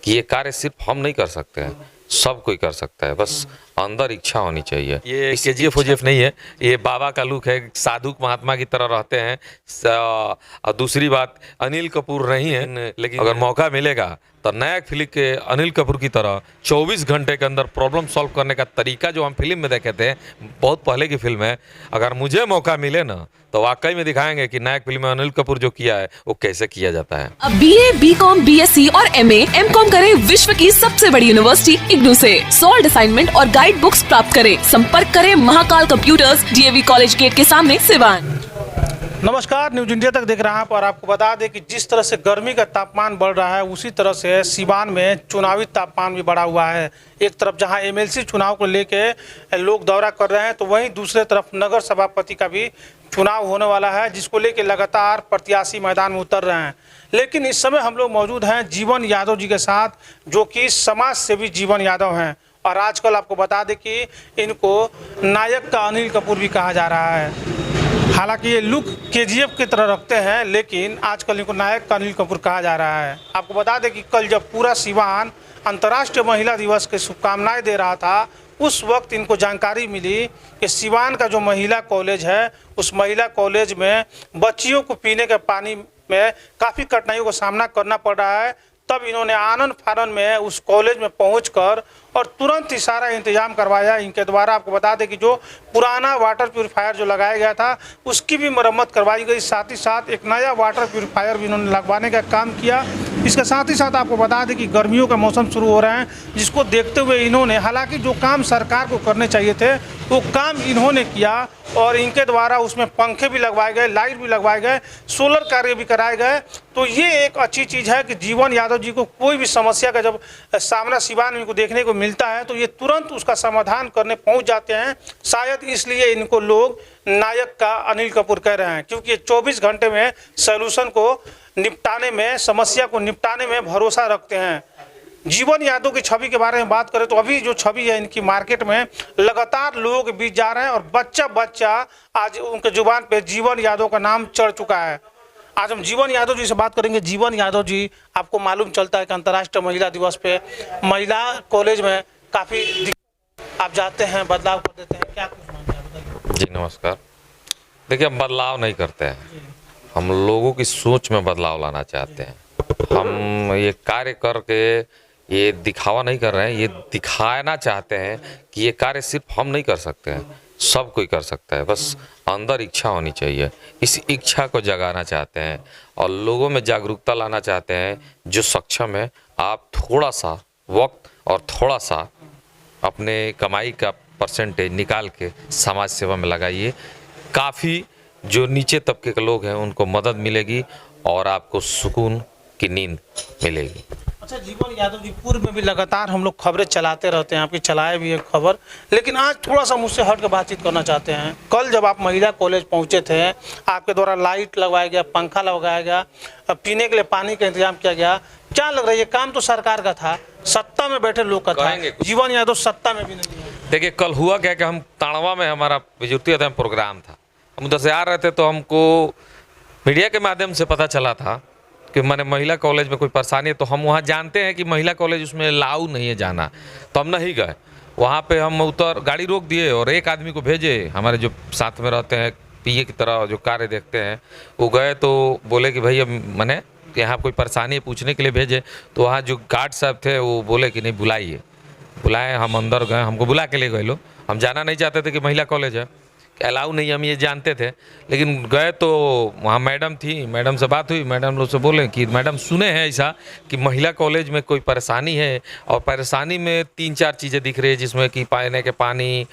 कि ये कार्य सिर्फ हम नहीं कर सकते हैं, सब कोई कर सकता है, बस अंदर इच्छा होनी चाहिए। ये केजीएफ ओजीएफ नहीं है, ये बाबा का लुक है, साधु महात्मा की तरह रहते हैं। और दूसरी बात, अनिल कपूर नहीं है, लेकिन अगर मौका मिलेगा तो नया फिल्म के अनिल कपूर की तरह 24 घंटे के अंदर प्रॉब्लम सॉल्व करने का तरीका जो हम फिल्म में देखे थे, बहुत पहले की फिल्म है, अगर मुझे मौका मिले ना तो वाकई में दिखाएंगे कि नया फिल्म में अनिल कपूर जो किया है वो कैसे किया जाता है। अब BA, BCom, BSc और MA, MCom करें विश्व की सबसे बड़ी यूनिवर्सिटी इग्नू से। सॉल्ड असाइनमेंट और गाइड बुक्स प्राप्त करें। संपर्क करें Mahakal computers, DAV college gate के सामने, सिवान। नमस्कार, न्यूज इंडिया तक देख रहे हैं आप। और आपको बता दें कि जिस तरह से गर्मी का तापमान बढ़ रहा है, उसी तरह से सिवान में चुनावी तापमान भी बढ़ा हुआ है। एक तरफ जहां MLC चुनाव को लेके लोग दौरा कर रहे हैं, तो वहीं दूसरे तरफ नगर सभापति का भी चुनाव होने वाला है, जिसको लेके लगातार प्रत्याशी मैदान में उतर रहे हैं। लेकिन इस समय हम लोग मौजूद हैं जीवन यादव जी के साथ, जो कि समाज सेवी जीवन यादव हैं। और आजकल आपको बता दें कि इनको नायक का अनिल कपूर भी कहा जा रहा है। हालांकि ये लुक KGF की तरह रखते हैं, लेकिन आजकल इनको नायक का अनिल कपूर कहा जा रहा है। आपको बता दें कि कल जब पूरा सिवान अंतर्राष्ट्रीय महिला दिवस की शुभकामनाएं दे रहा था, उस वक्त इनको जानकारी मिली कि सिवान का जो महिला कॉलेज है, उस महिला कॉलेज में बच्चियों को पीने के पानी में काफ़ी कठिनाइयों का सामना करना पड़ रहा है। तब इन्होंने आनन फानन में उस कॉलेज में पहुंचकर और तुरंत ही सारा इंतजाम करवाया इनके द्वारा। आपको बता दें कि जो पुराना वाटर प्यूरिफायर जो लगाया गया था, उसकी भी मरम्मत करवाई गई। साथ ही साथ एक नया वाटर प्यूरिफायर भी इन्होंने लगवाने का काम किया। इसके साथ ही साथ आपको बता दें कि गर्मियों का मौसम शुरू हो रहे हैं, जिसको देखते हुए इन्होंने, हालांकि जो काम सरकार को करने चाहिए थे वो काम इन्होंने किया, और इनके द्वारा उसमें पंखे भी लगवाए गए, लाइट भी लगवाए गए, सोलर कार्य भी कराए गए। तो ये एक अच्छी चीज़ है कि जीवन यादव जी को कोई भी समस्या का जब सामना सिवान में इनको देखने को मिलता है, तो ये तुरंत उसका समाधान करने पहुंच जाते हैं। शायद इसलिए इनको लोग नायक का अनिल कपूर कह रहे हैं, क्योंकि 24 घंटे में सॉल्यूशन को निपटाने में, समस्या को निपटाने में भरोसा रखते हैं। जीवन यादव की छवि के बारे में बात करें तो अभी जो छवि है इनकी मार्केट में लगातार लोगों के बीच जा रहे हैं, और बच्चा बच्चा आज उनके जुबान पे जीवन यादव का नाम चढ़ चुका है। आज हम जीवन यादव जी से बात करेंगे। जीवन यादव जी, आपको मालूम चलता है कि अंतर्राष्ट्रीय महिला दिवस पे महिला कॉलेज में काफ़ी आप जाते हैं, बदलाव कर देते हैं, क्या कुछ मानते हैं, बताइए। जी नमस्कार। देखिए, हम बदलाव नहीं करते हैं, हम लोगों की सोच में बदलाव लाना चाहते हैं। हम ये कार्य करके ये दिखावा नहीं कर रहे हैं, ये दिखाना चाहते हैं कि ये कार्य सिर्फ हम नहीं कर सकते हैं, सब कोई कर सकता है, बस अंदर इच्छा होनी चाहिए। इस इच्छा को जगाना चाहते हैं और लोगों में जागरूकता लाना चाहते हैं। जो सक्षम है, आप थोड़ा सा वक्त और थोड़ा सा अपने कमाई का परसेंटेज निकाल के समाज सेवा में लगाइए। काफ़ी जो नीचे तबके के लोग हैं उनको मदद मिलेगी और आपको सुकून की नींद मिलेगी। अच्छा, जीवन यादव जी, पूर्व में भी लगातार हम लोग खबरें चलाते रहते हैं, आपकी चलाए भी है खबर, लेकिन आज थोड़ा सा मुझसे हट के बातचीत करना चाहते हैं। कल जब आप महिला कॉलेज पहुंचे थे, आपके द्वारा लाइट लगवाया गया, पंखा लगाया गया, पीने के लिए पानी का इंतजाम किया गया, क्या लग रहा है ये काम तो सरकार का था, सत्ता में बैठे लोग का था, जीवन यादव सत्ता में भी नहीं है। देखिए, कल हुआ क्या कि हम ताड़वा में हमारा विजुत्ती प्रोग्राम था, हम उधर से आ रहे थे, तो हमको मीडिया के माध्यम से पता चला था कि मैंने महिला कॉलेज में कोई परेशानी है। तो हम वहाँ जानते हैं कि महिला कॉलेज उसमें अलाउ नहीं है जाना, तो हम नहीं गए वहाँ पे। हम गाड़ी रोक दिए और एक आदमी को भेजे, हमारे जो साथ में रहते हैं, PA की तरह जो कार्य देखते हैं, वो गए तो बोले कि भैया मैंने यहाँ कोई परेशानी है पूछने के लिए भेजे। तो वहाँ जो गार्ड साहब थे वो बोले कि नहीं, बुलाए। हम अंदर गए, हमको बुला के ले गए लोग। हम जाना नहीं चाहते थे कि महिला कॉलेज है, अलाउ नहीं, हम ये जानते थे, लेकिन गए तो वहाँ मैडम थी, मैडम से बात हुई। मैडम लोग से बोले कि मैडम सुने हैं ऐसा कि महिला कॉलेज में कोई परेशानी है, और परेशानी में 3-4 चीज़ें दिख रही है, जिसमें कि पीने के पानी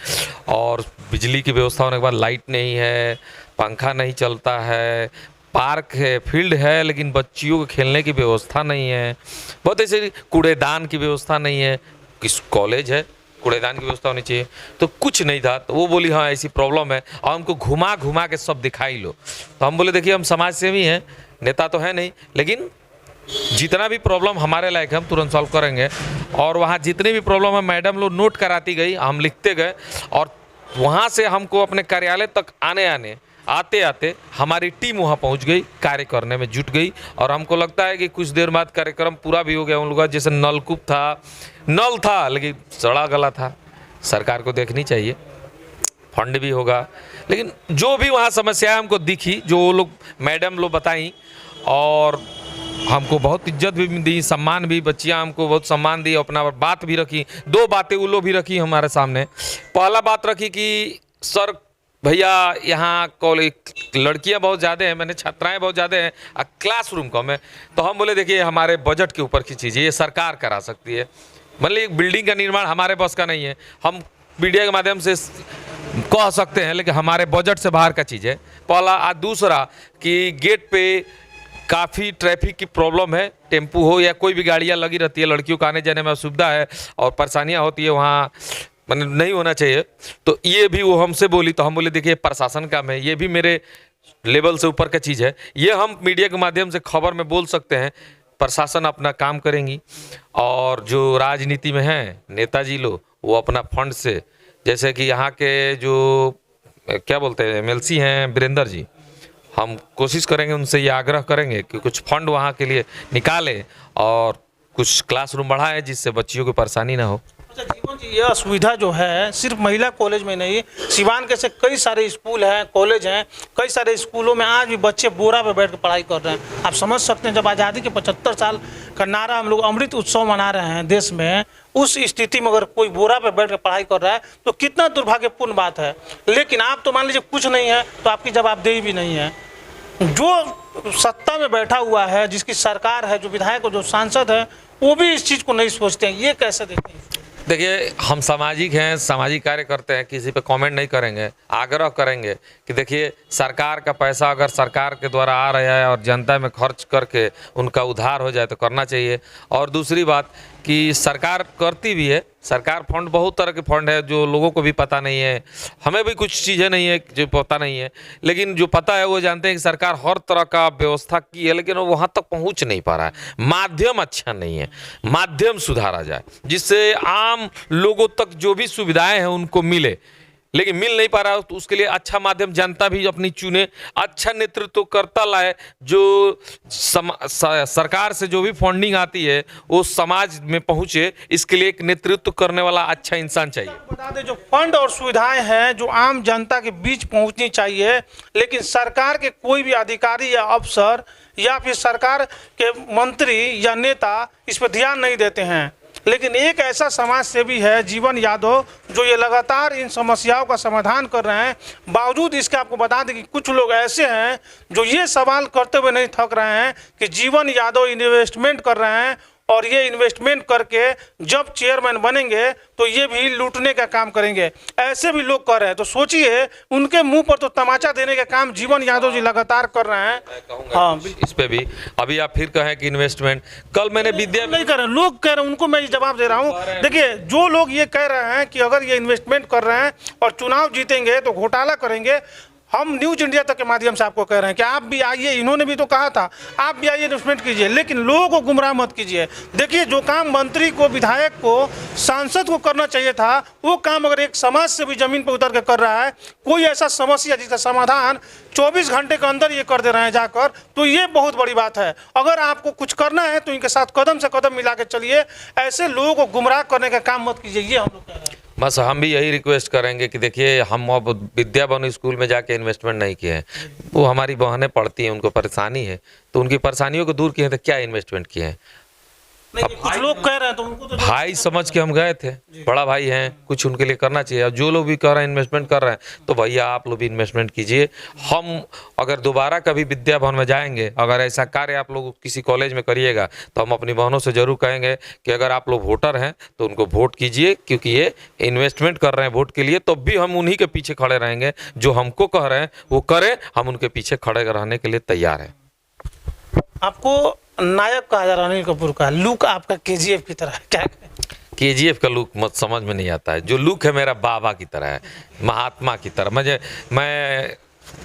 और बिजली की व्यवस्था होने के बाद लाइट नहीं है, पंखा नहीं चलता है, पार्क है, फील्ड है, लेकिन बच्चियों के खेलने की व्यवस्था नहीं है, बहुत ऐसे कूड़ेदान की व्यवस्था नहीं है। किस कॉलेज है, कूड़ेदान की व्यवस्था होनी चाहिए, तो कुछ नहीं था। तो वो बोली हाँ ऐसी प्रॉब्लम है, और हमको घुमा घुमा के सब दिखाई लो। तो हम बोले देखिए, हम समाज सेवी हैं, नेता तो है नहीं, लेकिन जितना भी प्रॉब्लम हमारे लायक है हम तुरंत सॉल्व करेंगे। और वहाँ जितनी भी प्रॉब्लम है मैडम लोग नोट कराती गई, हम लिखते गए, और वहाँ से हमको अपने कार्यालय तक आने आते आते हमारी टीम वहाँ पहुँच गई, कार्य करने में जुट गई और हमको लगता है कि कुछ देर बाद कार्यक्रम पूरा भी हो गया। उन लोगों का जैसे नलकूप था, नल था लेकिन सड़ा गला था। सरकार को देखनी चाहिए, फंड भी होगा, लेकिन जो भी वहाँ समस्याएं हमको दिखी, जो वो लोग मैडम लोग बताई और हमको बहुत इज्जत भी दी, सम्मान भी, बच्चियाँ हमको बहुत सम्मान दी, अपना बात भी रखी। दो बातें वो लोग भी रखी हमारे सामने। पहला बात रखी कि सर भैया यहाँ कॉलेज लड़कियाँ बहुत ज़्यादा हैं, मैंने छात्राएं बहुत ज़्यादा हैं, क्लासरूम कम है। तो हम बोले देखिए हमारे बजट के ऊपर की चीज़ है, ये सरकार करा सकती है। मतलब एक बिल्डिंग का निर्माण हमारे बस का नहीं है, हम मीडिया के माध्यम से कह सकते हैं, लेकिन हमारे बजट से बाहर का चीज़ है पहला। दूसरा कि गेट पे काफ़ी ट्रैफिक की प्रॉब्लम है, टेम्पू हो या कोई भी गाड़ियाँ लगी रहती है, लड़कियों को आने जाने में असुविधा है और परेशानियाँ होती है वहाँ, मतलब नहीं होना चाहिए। तो ये भी वो हमसे बोली, तो हम बोले देखिए प्रशासन का है, ये भी मेरे लेवल से ऊपर का चीज़ है, ये हम मीडिया के माध्यम से खबर में बोल सकते हैं। प्रशासन अपना काम करेंगी और जो राजनीति में हैं नेताजी लोग, वो अपना फंड से, जैसे कि यहाँ के जो क्या बोलते हैं एमएलसी हैं वीरेंद्र जी, हम कोशिश करेंगे उनसे ये आग्रह करेंगे कि कुछ फंड वहाँ के लिए निकालें और कुछ क्लासरूम बढ़ाएं जिससे बच्चियों को परेशानी ना हो। अच्छा जीवन जी, यह सुविधा जो है सिर्फ महिला कॉलेज में नहीं, सिवान के से कई सारे स्कूल हैं, कॉलेज हैं, कई सारे स्कूलों में आज भी बच्चे बोरा पे बैठ कर पढ़ाई कर रहे हैं। आप समझ सकते हैं जब आज़ादी के 75 साल का नारा हम लोग अमृत उत्सव मना रहे हैं देश में, उस स्थिति में अगर कोई बोरा पे बैठ कर पढ़ाई कर रहा है तो कितना दुर्भाग्यपूर्ण बात है। लेकिन आप तो मान लीजिए कुछ नहीं है तो आपकी जवाबदेही भी नहीं है। जो सत्ता में बैठा हुआ है, जिसकी सरकार है, जो विधायक और जो सांसद है, वो भी इस चीज़ को नहीं सोचते हैं। ये कैसे देखते हैं? देखिए हम सामाजिक हैं, सामाजिक कार्य करते हैं, किसी पे कमेंट नहीं करेंगे, आग्रह करेंगे कि देखिए सरकार का पैसा अगर सरकार के द्वारा आ रहा है और जनता में खर्च करके उनका उद्धार हो जाए तो करना चाहिए। और दूसरी बात कि सरकार करती भी है, सरकार फंड बहुत तरह के फंड है जो लोगों को भी पता नहीं है, हमें भी कुछ चीज़ें नहीं है जो पता नहीं है, लेकिन जो पता है वो जानते हैं कि सरकार हर तरह का व्यवस्था की है, लेकिन वो वहाँ तक पहुँच नहीं पा रहा है। माध्यम अच्छा नहीं है, माध्यम सुधारा जाए जिससे आम लोगों तक जो भी सुविधाएं हैं उनको मिले, लेकिन मिल नहीं पा रहा है। तो उसके लिए अच्छा माध्यम जनता भी अपनी चुने, अच्छा नेतृत्व करता लाए, जो सरकार से जो भी फंडिंग आती है वो समाज में पहुंचे, इसके लिए एक नेतृत्व करने वाला अच्छा इंसान चाहिए। बता दें जो फंड और सुविधाएं हैं जो आम जनता के बीच पहुंचनी चाहिए, लेकिन सरकार के कोई भी अधिकारी या अफसर या फिर सरकार के मंत्री या नेता इस पर ध्यान नहीं देते हैं। लेकिन एक ऐसा समाज सेवी है जीवन यादव, जो ये लगातार इन समस्याओं का समाधान कर रहे हैं। बावजूद इसके आपको बता दें कि कुछ लोग ऐसे हैं जो ये सवाल करते हुए नहीं थक रहे हैं कि जीवन यादव इन्वेस्टमेंट कर रहे हैं और ये इन्वेस्टमेंट करके जब चेयरमैन बनेंगे तो ये भी लूटने का काम करेंगे। ऐसे भी लोग कर रहे हैं, तो सोचिए उनके मुंह पर तो तमाचा देने का काम जीवन यादव जी लगातार कर रहे हैं। हाँ, इस पे भी अभी आप फिर कहें कि इन्वेस्टमेंट, कल मैंने विद्या नहीं कर रहे हैं, लोग कह रहे हैं, उनको मैं जवाब दे रहा हूँ। देखिए जो लोग ये कह रहे हैं कि अगर ये इन्वेस्टमेंट कर रहे हैं और चुनाव जीतेंगे तो घोटाला करेंगे, हम न्यूज इंडिया तक के माध्यम से आपको कह रहे हैं कि आप भी आइए, इन्होंने भी तो कहा था आप भी आइए इन्वेस्टमेंट कीजिए, लेकिन लोगों को गुमराह मत कीजिए। देखिए जो काम मंत्री को, विधायक को, सांसद को करना चाहिए था, वो काम अगर एक समाज से भी जमीन पर उतर के कर रहा है, कोई ऐसा समस्या जिसका समाधान 24 घंटे के अंदर ये कर दे रहे हैं जाकर, तो ये बहुत बड़ी बात है। अगर आपको कुछ करना है तो इनके साथ कदम से कदम मिला के चलिए, ऐसे लोगों को गुमराह करने का काम मत कीजिए, ये हम लोग कह रहे हैं। बस हम भी यही रिक्वेस्ट करेंगे कि देखिए हम अब विद्या भवन स्कूल में जाके इन्वेस्टमेंट नहीं किए हैं, वो हमारी बहनें पढ़ती हैं, उनको परेशानी है, तो उनकी परेशानियों को दूर किए हैं तो क्या इन्वेस्टमेंट किए हैं। नहीं, कुछ लोग कह रहे हैं तो उनको तो भाई समझ के हम गए थे, बड़ा भाई हैं, कुछ उनके लिए करना चाहिए। और जो लोग भी कर रहे हैं इन्वेस्टमेंट कर रहे हैं तो भैया आप लोग भी इन्वेस्टमेंट कीजिए। हम अगर दोबारा कभी विद्या भवन में जाएंगे, अगर ऐसा कार्य आप लोग किसी कॉलेज में करिएगा तो हम अपनी बहनों से जरूर कहेंगे कि अगर आप लोग वोटर हैं तो उनको वोट कीजिए, क्योंकि ये इन्वेस्टमेंट कर रहे हैं वोट के लिए, तो भी हम उन्हीं के पीछे खड़े रहेंगे। जो हमको कह रहे हैं वो करें, हम उनके पीछे खड़े रहने के लिए तैयार हैं। आपको नायक कहा जा रहा है अनिल कपूर का, लुक आपका केजीएफ की तरह है, क्या केजीएफ का लुक मत समझ में नहीं आता है। जो लुक है मेरा बाबा की तरह है, महात्मा की तरह। मैं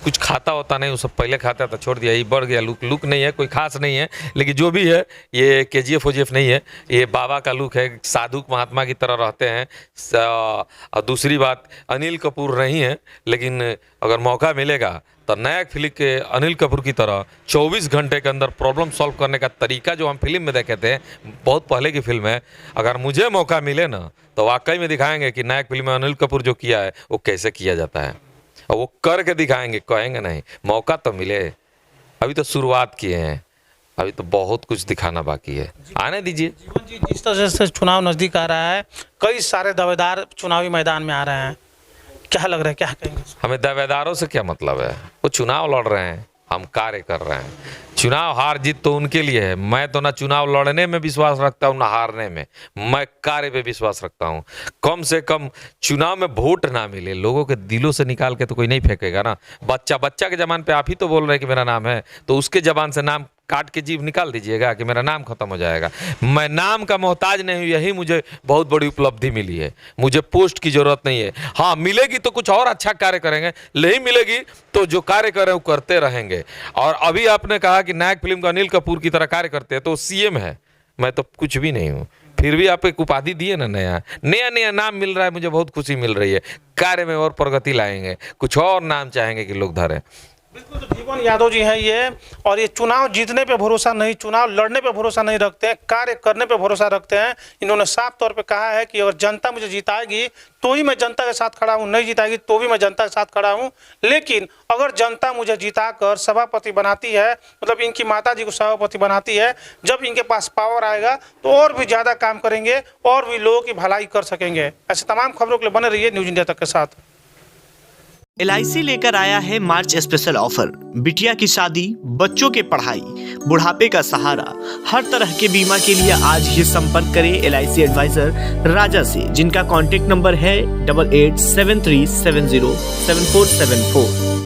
कुछ खाता होता नहीं, वो सब पहले खाता था, छोड़ दिया, ये बढ़ गया। लुक नहीं है, कोई खास नहीं है, लेकिन जो भी है ये केजीएफ ओजीएफ नहीं है, ये बाबा का लुक है। साधु महात्मा की तरह रहते हैं। और दूसरी बात, अनिल कपूर नहीं है, लेकिन अगर मौका मिलेगा तो नया फिल्म के अनिल कपूर की तरह 24 घंटे के अंदर प्रॉब्लम सॉल्व करने का तरीका जो हम फिल्म में देखे थे, बहुत पहले की फिल्म है, अगर मुझे मौका मिले ना तो वाकई में दिखाएंगे कि नया फिल्म में अनिल कपूर जो किया है वो कैसे किया जाता है, और वो करके दिखाएंगे, कहेंगे नहीं। मौका तो मिले, अभी तो शुरुआत किए हैं, अभी तो बहुत कुछ दिखाना बाकी है, आने दीजिए। जीवन जी, जिस तरह से चुनाव नज़दीक आ रहा है, कई सारे दावेदार चुनावी मैदान में आ रहे हैं, क्या लग रहा है, क्या कहेंगे? हमें दावेदारों से क्या मतलब है, वो चुनाव लड़ रहे हैं, हम कार्य कर रहे हैं। चुनाव हार जीत तो उनके लिए है, मैं तो ना चुनाव लड़ने में विश्वास रखता हूँ ना हारने में, मैं कार्य पे विश्वास रखता हूँ। कम से कम चुनाव में वोट ना मिले, लोगों के दिलों से निकाल के तो कोई नहीं फेंकेगा ना। बच्चा के जबान पे आप ही तो बोल रहे हैं कि मेरा नाम है, तो उसके जबान से नाम काट के जीभ निकाल दीजिएगा कि मेरा नाम खत्म हो जाएगा। मैं नाम का मोहताज नहीं हूँ, यही मुझे बहुत बड़ी उपलब्धि मिली है। मुझे पोस्ट की जरूरत नहीं है, हाँ मिलेगी तो कुछ और अच्छा कार्य करेंगे, नहीं मिलेगी तो जो कार्य करें वो करते रहेंगे। और अभी आपने कहा कि नायक फिल्म का अनिल कपूर की तरह कार्य करते हैं, तो सीएम है, मैं तो कुछ भी नहीं हूँ, फिर भी आप एक उपाधि दिए ना, नया नाम मिल रहा है, मुझे बहुत खुशी मिल रही है। कार्य में और प्रगति लाएंगे, कुछ और नाम चाहेंगे कि लोग धरें। बिल्कुल, तो जीवन यादव जी हैं ये, और ये चुनाव जीतने पे भरोसा नहीं, चुनाव लड़ने पे भरोसा नहीं रखते हैं, कार्य करने पे भरोसा रखते हैं। इन्होंने साफ तौर पे कहा है कि अगर जनता मुझे जिताएगी तो ही मैं जनता के साथ खड़ा हूँ, नहीं जिताएगी तो भी मैं जनता के साथ खड़ा हूँ। लेकिन अगर जनता मुझे जिताकर सभापति बनाती है, मतलब इनकी माता जी को सभापति बनाती है, जब इनके पास पावर आएगा तो और भी ज़्यादा काम करेंगे और भी लोगों की भलाई कर सकेंगे। ऐसे तमाम खबरों के लिए बने रहिए न्यूज़ इंडिया तक के साथ। LIC लेकर आया है मार्च स्पेशल ऑफर। बिटिया की शादी, बच्चों की पढ़ाई, बुढ़ापे का सहारा, हर तरह के बीमा के लिए आज ही संपर्क करें LIC एडवाइजर राजा से, जिनका कॉन्टेक्ट नंबर है 8873707474।